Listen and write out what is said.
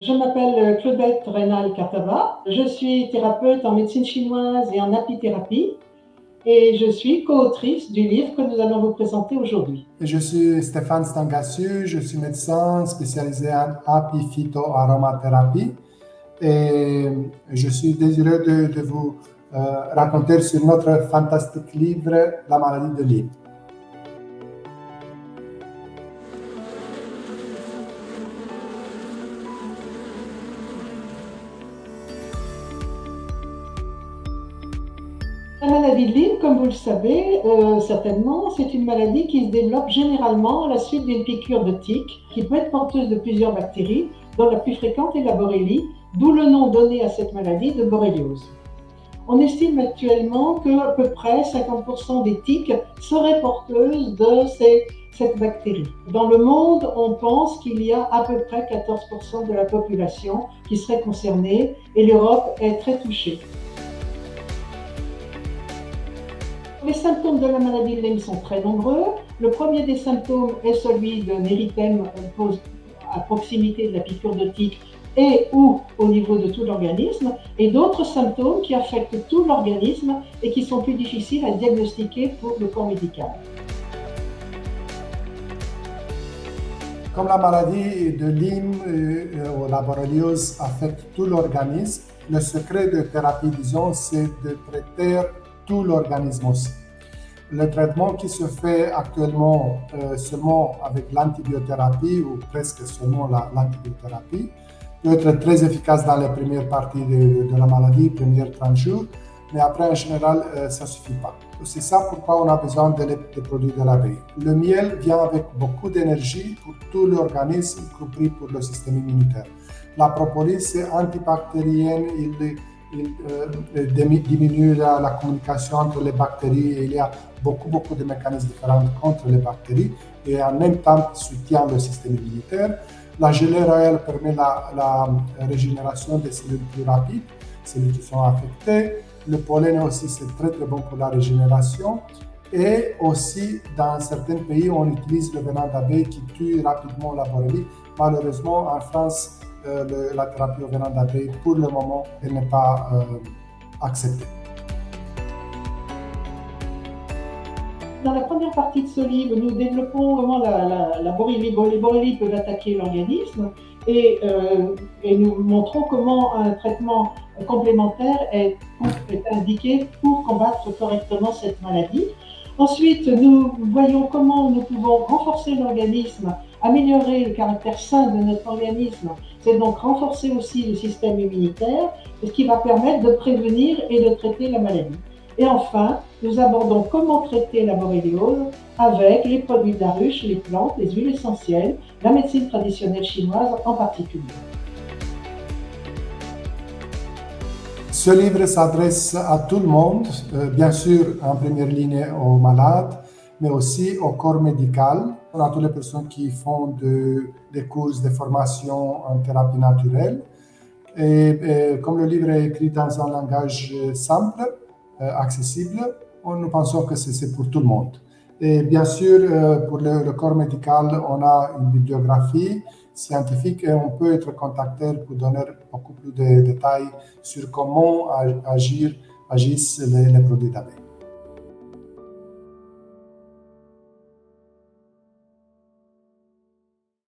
Je m'appelle Claudette Reynal-Cartava. Je suis thérapeute en médecine chinoise et en apithérapie et je suis co-autrice du livre que nous allons vous présenter aujourd'hui. Je suis Stéphane Stangassu, je suis médecin spécialisé en apiphytoaromathérapie et je suis désireux de vous raconter sur notre fantastique livre La maladie de Lyme. La maladie de Lyme, comme vous le savez certainement, c'est une maladie qui se développe généralement à la suite d'une piqûre de tique qui peut être porteuse de plusieurs bactéries, dont la plus fréquente est la borrélie, d'où le nom donné à cette maladie de borréliose. On estime actuellement qu'à peu près 50% des tiques seraient porteuses de cette bactérie. Dans le monde, on pense qu'il y a à peu près 14% de la population qui serait concernée et l'Europe est très touchée. Les symptômes de la maladie de Lyme sont très nombreux. Le premier des symptômes est celui d'un érythème à proximité de la piqûre de tique et ou au niveau de tout l'organisme, et d'autres symptômes qui affectent tout l'organisme et qui sont plus difficiles à diagnostiquer pour le corps médical. Comme la maladie de Lyme ou la borréliose affecte tout l'organisme, le secret de thérapie, disons, c'est de traiter tout l'organisme aussi. Le traitement qui se fait actuellement seulement avec l'antibiothérapie ou presque seulement l'antibiothérapie peut être très efficace dans les premières parties de la maladie, les premiers 30 jours, mais après en général ça ne suffit pas. C'est ça pourquoi on a besoin des produits de l'abeille. Le miel vient avec beaucoup d'énergie pour tout l'organisme, y compris pour le système immunitaire. La propolis c'est antibactérienne, il diminue la communication entre les bactéries et il y a beaucoup de mécanismes différents contre les bactéries et en même temps soutient le système immunitaire. La gelée royale permet la régénération des cellules plus rapide, cellules qui sont affectées. Le pollen aussi c'est très bon pour la régénération. Et aussi dans certains pays on utilise le venin d'abeille qui tue rapidement la borrélie. Malheureusement en France, la thérapie au venin d'abeille, pour le moment, elle n'est pas acceptée. Dans la première partie de ce livre, nous développons comment les borrélies peuvent attaquer l'organisme et nous montrons comment un traitement complémentaire est indiqué pour combattre correctement cette maladie. Ensuite, nous voyons comment nous pouvons renforcer l'organisme, améliorer le caractère sain de notre organisme. C'est donc renforcer aussi le système immunitaire, ce qui va permettre de prévenir et de traiter la maladie. Et enfin, nous abordons comment traiter la borréliose avec les produits de la ruche, les plantes, les huiles essentielles, la médecine traditionnelle chinoise en particulier. Ce livre s'adresse à tout le monde, bien sûr en première ligne aux malades, mais aussi au corps médical, à toutes les personnes qui font des cours de formation en thérapie naturelle. Et comme le livre est écrit dans un langage simple, accessible, nous pensons que c'est pour tout le monde. Et bien sûr, pour le corps médical, on a une bibliographie scientifique et on peut être contacté pour donner beaucoup plus de détails sur comment agissent les produits d'abeille.